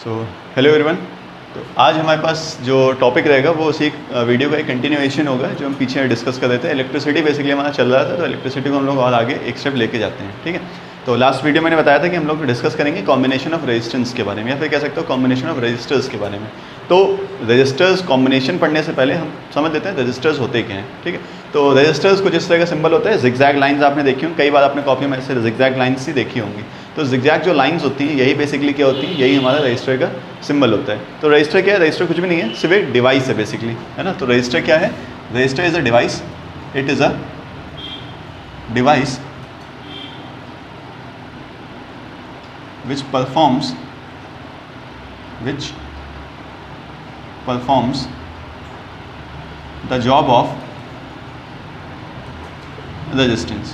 So hello everyone. तो आज हमारे पास जो टॉपिक रहेगा वो उसी वीडियो का एक कंटिन्यूएशन होगा जो हम पीछे डिस्कस कर रहे थे। इलेक्ट्रिसिटी बेसिकली हमारा चल रहा था, तो इलेक्ट्रिसिटी को हम लोग और आगे एक स्टेप लेके जाते हैं। ठीक है, तो लास्ट वीडियो मैंने बताया था कि हम लोग डिस्कस करेंगे कॉम्बिनेशन ऑफ रेजिस्टेंस के बारे में, या फिर कह सकते हो कॉम्बिनेशन ऑफ रेजिस्टर्स के बारे में। तो रेजिस्टर्स कॉम्बिनेशन पढ़ने से पहले हम समझ लेते हैं रेजिस्टर्स होते क्या हैं। ठीक है, तो रेजिस्टर्स कुछ इस तरह का सिंबल होता है, जिगजैग लाइंस आपने देखी होंगी, कई बार आपने कॉपी में ऐसे जिगजैग लाइंस ही देखी होंगी। तो जिगजैग जो लाइंस होती हैं यही बेसिकली क्या होती हैं, यही हमारा रजिस्टर का सिंबल होता है। तो रजिस्टर क्या है? रजिस्टर कुछ भी नहीं है, सिर्फ एक डिवाइस है बेसिकली, है ना। तो रजिस्टर क्या है? Register is a device, it is a device which performs the job of resistance।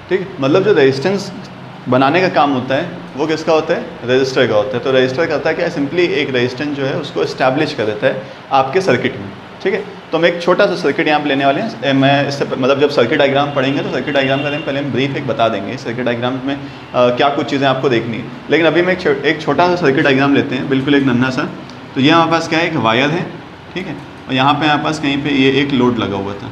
ठीक है, मतलब जो रेजिस्टेंस बनाने का काम होता है वो किसका होता है? रजिस्टर का होता है। तो रजिस्टर करता है क्या? सिंपली एक रेजिस्टेंस जो है उसको एस्टैब्लिश कर देता है आपके सर्किट में। ठीक है, तो हम एक छोटा सा सर्किट यहाँ पे लेने वाले हैं। मैं इससे मतलब जब सर्किट डायग्राम पढ़ेंगे तो सर्किट डायग्राम का पहले हम ब्रीफ एक बता देंगे सर्किट डायग्राम में क्या कुछ चीज़ें आपको देखनी है। लेकिन अभी मैं एक छोटा सा सर्किट डायग्राम लेते हैं, बिल्कुल एक नन्हा सा। तो ये हमारे पास क्या है? एक वायर है, ठीक है, और यहाँ पे हमारे पास कहीं पे ये एक लोड लगा हुआ था।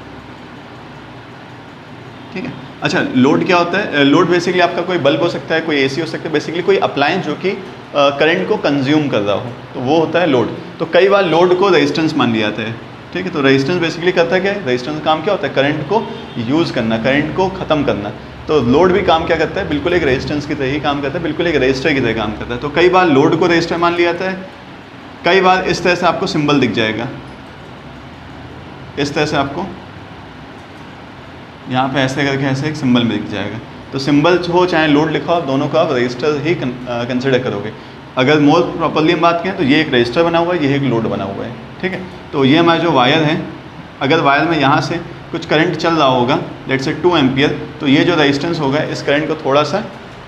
ठीक है, अच्छा, लोड क्या होता है? लोड बेसिकली आपका कोई बल्ब हो सकता है, कोई एसी हो सकता है, बेसिकली कोई अप्लायंस जो कि करंट को कंज्यूम कर रहा हो, तो वो होता है लोड। तो कई बार लोड को रेजिस्टेंस मान लिया जाता है। ठीक है, तो रेजिस्टेंस बेसिकली करता है क्या है? रेजिस्टेंस का काम क्या होता है? करंट को यूज़ करना, करंट को ख़त्म करना। तो लोड भी काम क्या करता है? बिल्कुल एक रेजिस्टेंस की तरह ही काम करता है, बिल्कुल एक रेजिस्टर की तरह काम करता है। तो कई बार लोड को रेजिस्टर मान लिया जाता है, कई बार इस तरह से आपको सिंबल दिख जाएगा, इस तरह से आपको यहाँ पे ऐसे करके ऐसे एक सिंबल में दिख जाएगा। तो सिंबल हो चाहे लोड लिखा हो, दोनों को आप रजिस्टर ही कंसिडर करोगे। अगर मोर प्रॉपरली हम बात करें तो ये एक रजिस्टर बना हुआ है, ये एक लोड बना हुआ है। ठीक है, तो ये हमारा जो वायर है, अगर वायर में यहाँ से कुछ करंट चल रहा होगा, लेट्स से 2 एम्पियर, तो ये जो रेजिस्टेंस होगा इस करंट को थोड़ा सा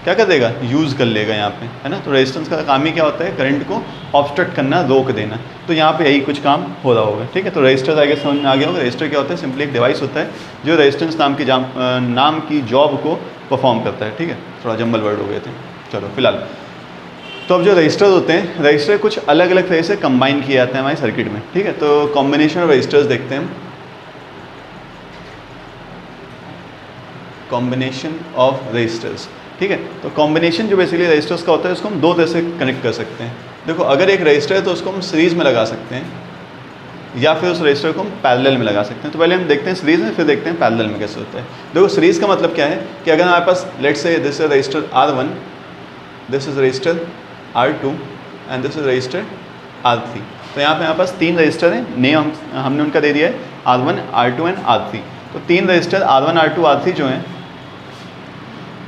क्या कर देगा? यूज़ कर लेगा यहाँ पे, है ना। तो रेजिस्टेंस का काम ही क्या होता है? करंट को ऑब्स्ट्रक्ट करना, रोक देना। तो यहाँ पे यही कुछ काम हो रहा होगा। ठीक है, तो रजिस्टर आगे समझ में आ गया होगा। रजिस्टर क्या होता है? सिंपली एक डिवाइस होता है जो रेजिस्टेंस नाम की जॉब को परफॉर्म करता है। ठीक है, थोड़ा जंबल वर्ड हो गए थे, चलो फिलहाल। तो अब जो रजिस्टर्स होते हैं, रजिस्टर कुछ अलग अलग तरह से कंबाइन किए जाते हैं हमारे सर्किट में। ठीक है, तो कॉम्बिनेशन ऑफ रजिस्टर्स देखते हैं हम। कॉम्बिनेशन ऑफ रजिस्टर्स, ठीक है, तो कॉम्बिनेशन जो बेसिकली रजिस्टर्स का होता है उसको हम दो तरह से कनेक्ट कर सकते हैं। देखो, अगर एक रजिस्टर है तो उसको हम सीरीज़ में लगा सकते हैं, या फिर उस रजिस्टर को हम पैरेलल में लगा सकते हैं। तो पहले हम देखते हैं सीरीज़ में, फिर देखते हैं पैरेलल में कैसे होता है। देखो, सीरीज़ का मतलब क्या है कि अगर हमारे पास let's say this is register R1, this is register R2 and this is register R3। तो यहाँ पे हमारे पास 3 रजिस्टर हैं, नेम हमने उनका दे दिया है R1, R2 एंड R3। तो 3 रजिस्टर R1, R2, R3 जो हैं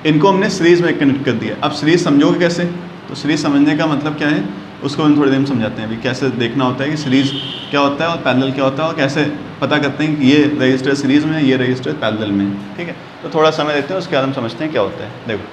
इनको हमने सीरीज़ में कनेक्ट कर दिया। अब सीरीज़ समझोगे कैसे? तो सीरीज़ समझने का मतलब क्या है उसको हम थोड़ी देर में समझाते हैं। अभी कैसे देखना होता है कि सीरीज़ क्या होता है और पैरेलल क्या होता है, और कैसे पता करते हैं कि ये रजिस्टर सीरीज़ में है, ये रजिस्टर पैरेलल में है। ठीक है, तो थोड़ा समय देते हैं, उसके बाद हम समझते हैं क्या होता है। देखो,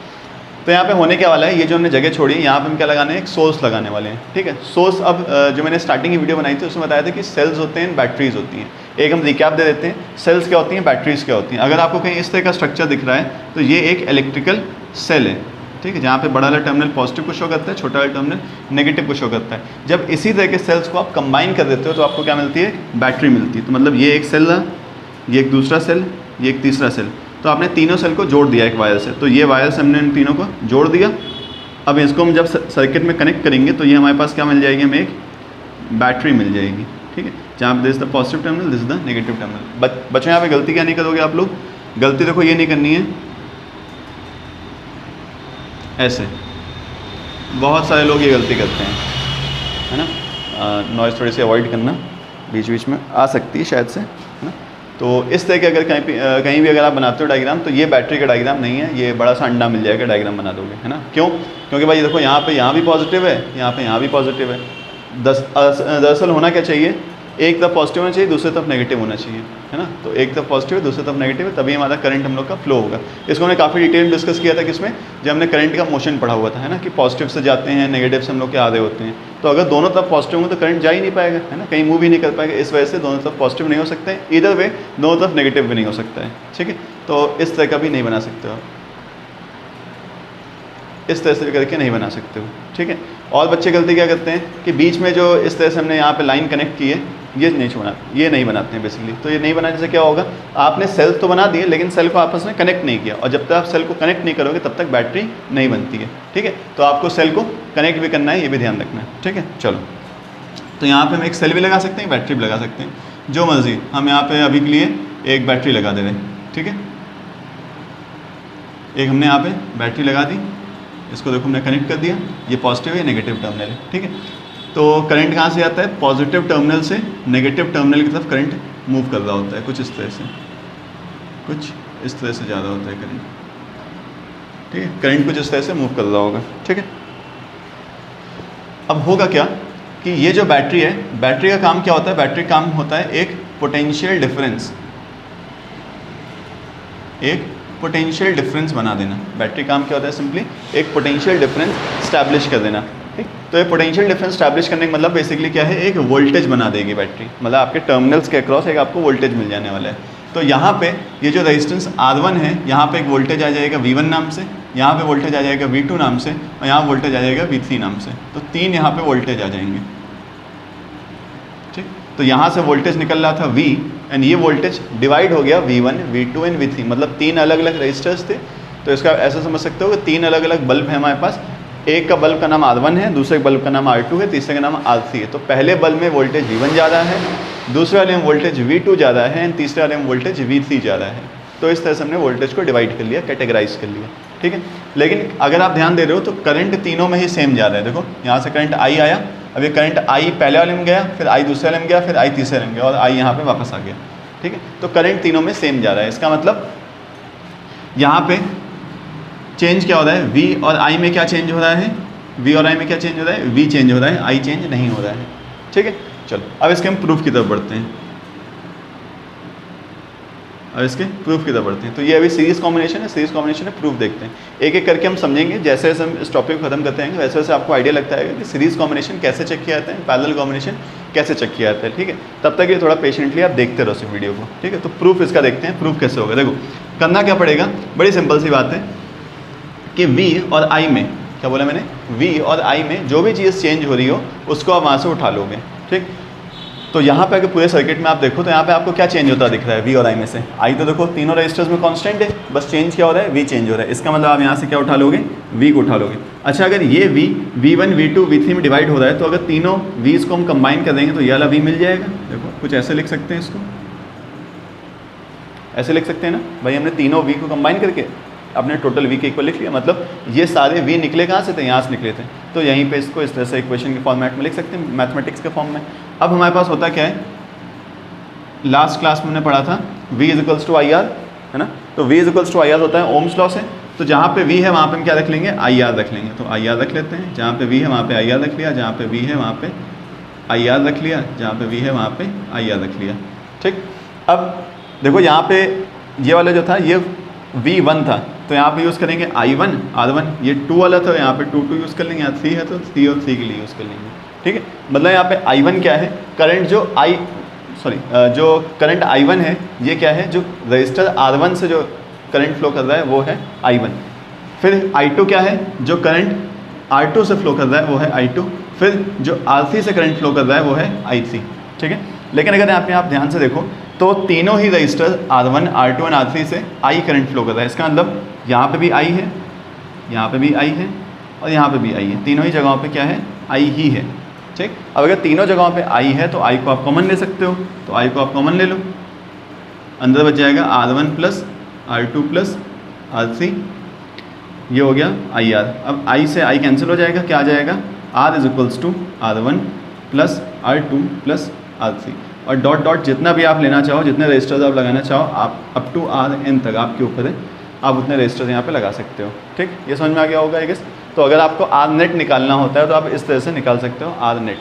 तो यहाँ पे होने क्या वाला है, ये जो हमने जगह छोड़ी है यहाँ पे हम क्या लगाने हैं? एक सोर्स लगाने वाले हैं। ठीक है, सोर्स, अब जो मैंने स्टार्टिंग की वीडियो बनाई थी उसमें बताया था कि सेल्स होते हैं, बैटरीज होती हैं। एक हम रिकैप दे देते हैं, सेल्स क्या होती हैं, बैटरीज क्या होती हैं। अगर आपको कहीं इस तरह का स्ट्रक्चर दिख रहा है तो ये एक इलेक्ट्रिकल सेल है। ठीक है, जहाँ पे बड़ा वाला टर्मिनल पॉजिटिव को शो करता है, छोटा वाला टर्मिनल नेगेटिव को शो करता है। जब इसी तरह के सेल्स को आप कंबाइन कर देते हो तो आपको क्या मिलती है? बैटरी मिलती है। तो मतलब ये एक सेल रहा, ये एक दूसरा सेल, ये एक तीसरा सेल। तो आपने तीनों सेल को जोड़ दिया एक वायर से, तो ये वायर से हमने इन तीनों को जोड़ दिया। अब इसको हम जब सर्किट में कनेक्ट करेंगे तो ये हमारे पास क्या मिल जाएगी? हमें एक बैटरी मिल जाएगी। ठीक है, जहाँ पे this the positive terminal, this the negative terminal. बच्चों, यहाँ पे गलती क्या नहीं करोगे आप लोग? गलती देखो ये नहीं करनी है ऐसे, बहुत सारे लोग ये गलती करते हैं, है ना। नॉइज़ थोड़ी सी अवॉइड करना, बीच बीच में आ सकती है शायद से, है ना। तो इस तरह के अगर कहीं भी अगर आप बनाते हो डायग्राम, तो ये बैटरी का डायग्राम नहीं है, ये बड़ा सा अंडा मिल जाएगा, डायग्राम बना दोगे, है ना। क्यों? क्योंकि भाई देखो, यहाँ भी पॉजिटिव है, यहाँ भी पॉजिटिव है। दरअसल होना क्या चाहिए? एक तरफ पॉजिटिव होना चाहिए, दूसरी तरफ नेगेटिव होना चाहिए, है ना। तो एक तरफ पॉजिटिव है, दूसरी तरफ नेगेटिव है, तभी हमारा करंट हम लोग का फ्लो होगा। इसको हमने काफ़ी डिटेल में डिस्कस किया था किसमें, जब हमने करंट का मोशन पढ़ा हुआ था, है ना, कि पॉजिटिव से जाते हैं, नेगेटिव से हम लोग के आ रहे होते हैं। तो अगर दोनों तरफ पॉजिटिव होंगे तो करंट जा ही नहीं पाएगा, है ना, कहीं मूव ही नहीं कर पाएगा। इस वजह से दोनों तरफ पॉजिटिव नहीं हो सकते हैं, इधर वे दोनों तरफ नेगेटिव भी नहीं हो सकता है। ठीक है, तो इस तरह का भी नहीं बना सकते हो। इस तरह से भी करके नहीं बना सकते हो, ठीक है। और बच्चे गलती क्या करते हैं कि बीच में जो इस तरह से हमने यहाँ पे लाइन कनेक्ट की है ये नहीं बनाते हैं बेसिकली। तो ये नहीं बनाने से क्या होगा, आपने सेल तो बना दिए लेकिन सेल को आपस में कनेक्ट नहीं किया, और जब तक आप सेल को कनेक्ट नहीं करोगे तब तक बैटरी नहीं बनती है, ठीक है। तो आपको सेल को कनेक्ट भी करना है, ये भी ध्यान रखना है, ठीक है। चलो, तो यहाँ पे हम एक सेल भी लगा सकते हैं, बैटरी भी लगा सकते हैं, जो मर्जी। हम यहाँ पे अभी के लिए एक बैटरी लगा दे रहे हैं, ठीक है। एक हमने यहाँ पे बैटरी लगा दी, इसको देखो हमने कनेक्ट कर दिया, ये पॉजिटिव है, नेगेटिव टर्मिनल है, ठीक है। तो करंट कहाँ से आता है, पॉजिटिव टर्मिनल से नेगेटिव टर्मिनल की तरफ करंट मूव कर रहा होता है, कुछ इस तरह से ज़्यादा होता है करंट, ठीक है। करंट कुछ इस तरह से मूव कर रहा होगा, ठीक है। अब होगा क्या कि ये जो बैटरी है, बैटरी का काम क्या होता है, बैटरी का काम होता है एक पोटेंशियल डिफरेंस बना देना। बैटरी काम क्या होता है, सिंपली एक पोटेंशियल डिफरेंस स्टैब्लिश कर देना, ठीक। तो ये पोटेंशियल डिफरेंस स्टैब्लिश करने का मतलब बेसिकली क्या है, एक वोल्टेज बना देगी बैटरी, मतलब आपके टर्मिनल्स के अक्रॉस एक आपको वोल्टेज मिल जाने वाला है। तो यहाँ पे ये जो रेजिस्टेंस R1 है, यहाँ पे एक वोल्टेज आ जाएगा V1 नाम से, यहाँ पे वोल्टेज आ जाएगा V2 नाम से, और यहाँ वोल्टेज आ जाएगा V3 नाम से। तो 3 यहाँ पे वोल्टेज आ जाएंगे, ठीक। तो यहाँ से वोल्टेज निकल रहा था V, एंड ये वोल्टेज डिवाइड हो गया V1, V2 एंड V3, मतलब 3 अलग अलग रजिस्टर्स थे। तो इसका ऐसा समझ सकते हो कि 3 अलग अलग बल्ब है हमारे पास, एक का बल्ब का नाम R1 है, दूसरे बल्ब का नाम R2 है, तीसरे का नाम R3 है। तो पहले बल्ब में वोल्टेज V1 ज़्यादा है, दूसरे वाले में वोल्टेज V2 ज़्यादा है, एंड तीसरे वाले में वोल्टेज V3 ज़्यादा है। तो इस तरह से हमने वोल्टेज को डिवाइड कर लिया, कैटेगराइज कर लिया, ठीक है। लेकिन अगर आप ध्यान दे रहे हो तो करंट तीनों में ही सेम जा रहा है। देखो यहाँ से करंट I आया, अब ये करंट I पहले वाले में गया, फिर I दूसरे वाले में गया, फिर I तीसरे वाले में गया, और I यहाँ पे वापस आ गया, ठीक है। तो करंट तीनों में सेम जा रहा है। इसका मतलब यहाँ पे चेंज क्या हो रहा है, V और I में क्या चेंज हो रहा है, V और I में क्या चेंज हो रहा है, V चेंज हो रहा है, I चेंज नहीं हो रहा है, ठीक है। चलो अब इसके हम प्रूफ की तरफ बढ़ते हैं, तो ये अभी सीरीज कॉम्बिनेशन है, सीरीज कॉम्बिनेशन में प्रूफ देखते हैं, एक एक करके हम समझेंगे। जैसे जैसे हम इस टॉपिक को खत्म करते हैं वैसे वैसे आपको आइडिया लगता है कि सीरीज कॉम्बिनेशन कैसे चेक किया जाता है, पैरेलल कॉम्बिनेशन कैसे चेक किया जाता है, ठीक है। तब तक ये थोड़ा पेशेंटली आप देखते रहो इस वीडियो को, ठीक है। तो प्रूफ इसका देखते हैं, प्रूफ कैसे होगा। देखो करना क्या पड़ेगा, बड़ी सिंपल सी बात है कि V और I में, क्या बोला मैंने, V और I में जो भी चीज़ चेंज हो रही हो उसको आप वहाँ से उठा लोगे, ठीक। तो यहाँ पे अगर पूरे सर्किट में आप देखो तो यहाँ पे आपको क्या चेंज होता दिख रहा है V और I में से। I तो देखो तीनों रजिस्टर्स में कांस्टेंट है, बस चेंज क्या हो रहा है, V चेंज हो रहा है। इसका मतलब आप यहाँ से क्या उठा लोगे, V को उठा लोगे। अच्छा अगर ये V V1 V2 V3 में डिवाइड हो रहा है तो अगर तीनों V's को हम कंबाइन कर देंगे तो ये वाला V मिल जाएगा। देखो कुछ ऐसे लिख सकते हैं, इसको ऐसे लिख सकते हैं ना भाई, हमने तीनों V को कंबाइन करके अपने टोटल V के इक्वल लिख लिया। मतलब ये सारे V निकले कहाँ से थे, यहाँ से निकले थे। तो यहीं पे इसको इस तरह से इक्वेशन के फॉर्मेट में लिख सकते हैं, मैथमेटिक्स के फॉर्म में। अब हमारे पास होता क्या है, लास्ट क्लास में हमने पढ़ा था V इक्वल्स टू IR, है ना। तो V इक्वल्स टू IR होता है ओम्स लॉ से। तो जहाँ पे V है वहाँ पे हम क्या रख लेंगे, IR रख लेंगे। तो IR रख लेते हैं, जहाँ पे V है वहाँ पे IR रख लिया, जहाँ पे V है वहाँ पे IR रख लिया, जहाँ पे V है वहाँ पे IR रख लिया, ठीक। अब देखो यहाँ पे ये वाला जो था ये V1 था, तो यहाँ पे यूज़ करेंगे I1 R1। ये 2 वाला था, यहाँ पे 2 यूज़ कर लेंगे। यहाँ 3 है तो 3 और 3 के लिए यूज़ कर लेंगे, ठीक है। मतलब यहाँ पे I1 क्या है, करंट जो जो करंट I1 है ये क्या है, जो रजिस्टर R1 से जो करंट फ्लो कर रहा है वो है I1। फिर I2 क्या है, जो करंट R2 से फ्लो कर रहा है वो है I2। फिर जो R3 से करंट फ्लो कर रहा है वो है I3, ठीक है। लेकिन अगर यहाँ पे आप ध्यान से देखो तो तीनों ही रजिस्टर R1 R2 और R3 से I करंट फ्लो कर रहा है। इसका मतलब यहाँ पे भी I है, यहाँ पे भी I है, और यहाँ पे भी I है। तीनों ही जगहों पे क्या है, I ही है, ठीक। अब अगर तीनों जगहों पे I है तो I को आप कॉमन ले सकते हो, तो I को आप कॉमन ले लो, अंदर बच जाएगा R1 plus R2 plus R3, ये हो गया IR। अब I से I कैंसिल हो जाएगा, क्या आ जाएगा, R is equals to R1 plus R2 plus R3, और डॉट डॉट जितना भी आप लेना चाहो, जितने रजिस्टर्स आप लगाना चाहो, आप अप टू RN तक आपके ऊपर है, आप उतने रजिस्टर्स यहाँ पे लगा सकते हो, ठीक। ये समझ में आ गया होगा आई गेस। तो अगर आपको R नेट निकालना होता है तो आप इस तरह से निकाल सकते हो R नेट,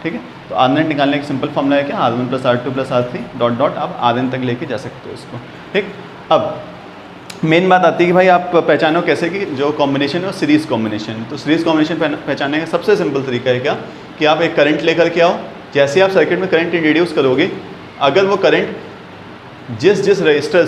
ठीक है। तो R नेट निकालने का सिंपल फॉर्मूला है क्या, R1 plus R2 plus R3 dot dot आप RN तक लेके जा सकते हो इसको, ठीक। अब मेन बात आती है कि भाई आप पहचानो कैसे कि जो कॉम्बिनेशन है वो सीरीज़ कॉम्बिनेशन है। तो सीरीज़ कॉम्बिनेशन पहचानने का सबसे सिंपल तरीका है क्या, कि आप एक करंट लेकर के आओ। जैसे आप सर्किट में करंट इंट्रोड्यूस करोगे, अगर वो करंट जिस जिस रजिस्टर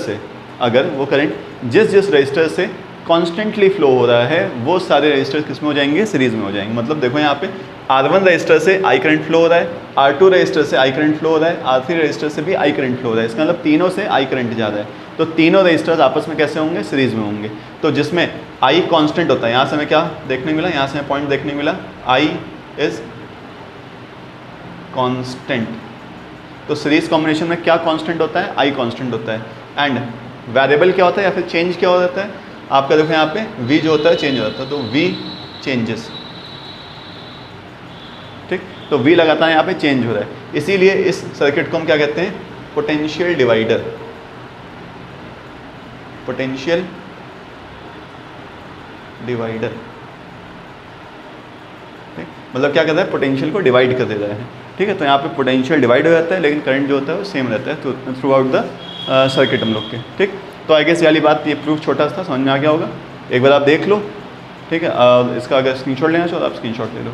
से कॉन्स्टेंटली फ्लो हो रहा है वो सारे रजिस्टर्स किस में हो जाएंगे, सीरीज में हो जाएंगे। मतलब देखो यहाँ पे R1 रजिस्टर से I करंट फ्लो हो रहा है, R2 रजिस्टर से I करंट फ्लो हो रहा है, R3 रजिस्टर से भी I करंट फ्लो हो रहा है। इसका मतलब तीनों से I करंट जा रहा है, तो तीनों रजिस्टर्स आपस में कैसे होंगे, सीरीज में होंगे। तो जिसमें I कांस्टेंट होता है, यहाँ से हमें क्या देखने मिला, यहाँ से हमें पॉइंट देखने मिला I इज कांस्टेंट। तो सीरीज कॉम्बिनेशन में क्या कांस्टेंट होता है, I कांस्टेंट होता है। एंड वेरिएबल क्या होता है या फिर चेंज क्या हो जाता है, आपका देखो यहाँ पे V जो होता है चेंज हो जाता है, तो V चेंजेस, ठीक। तो V लगातार यहाँ पे चेंज हो रहा है, इसीलिए इस सर्किट को हम क्या कहते हैं, पोटेंशियल डिवाइडर। पोटेंशियल डिवाइडर, ठीक। मतलब क्या कहता है, पोटेंशियल को डिवाइड कर देता है, ठीक है। तो यहाँ पे पोटेंशियल डिवाइड हो जाता है, लेकिन करंट जो होता है वो सेम रहता है थ्रू आउट द सर्किट हम लोग के, ठीक। तो आई गेस वाली बात, ये प्रूफ छोटा सा समझ में आ गया होगा, एक बार आप देख लो, ठीक है। इसका अगर स्क्रीनशॉट लेना चाहो तो आप स्क्रीनशॉट ले लो।